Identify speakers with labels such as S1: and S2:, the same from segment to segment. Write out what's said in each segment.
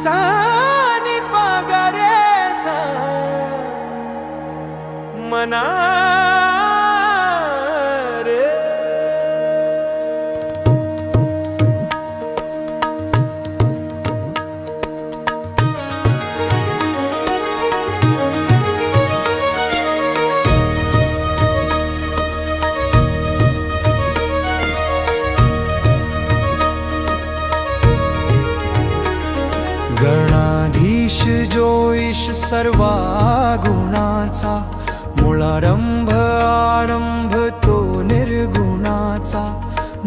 S1: सा नि प ग रे सा मना रे. गणाधीश जो ईश सर्वा गुणाचा, मूळारंभ आरंभ तो निर्गुणाचा.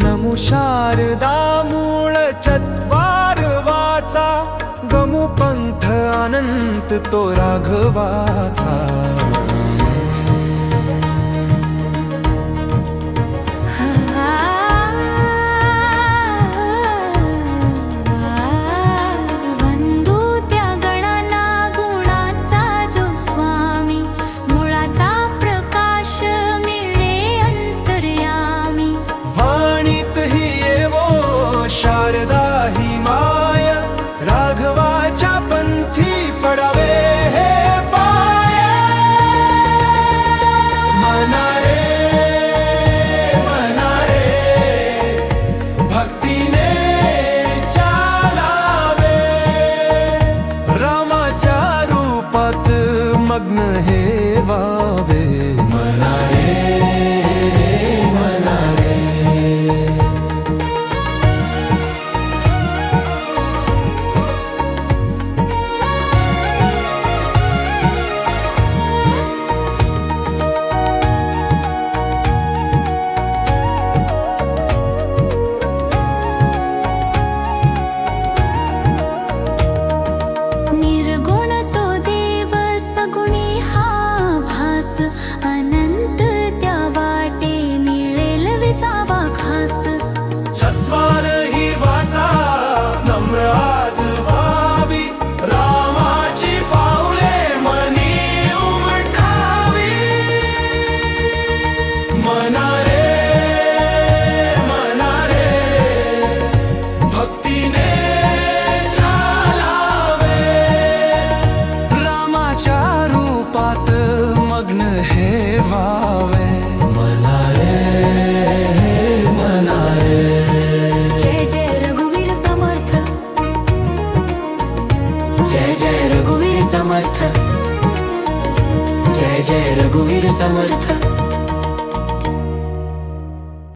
S1: नमो शारदा मूळ चत्वारवाचा, गमु पंथ अनंत तो राघवाचा. शारदा ही माया, राघवाच्या पंथी पडावे हे पाय. मना रे भक्तीने चालावे, रामाच्या रूपात मग्न हे व्हावे. मना रे. मना रे भक्तीने चालावे, रामाच्या रूपात मग्न हे व्हावे. मना रे.
S2: जय जय रघुवीर समर्थ, जय जय रघुवीर समर्थ, जय जय रघुवीर समर्थ.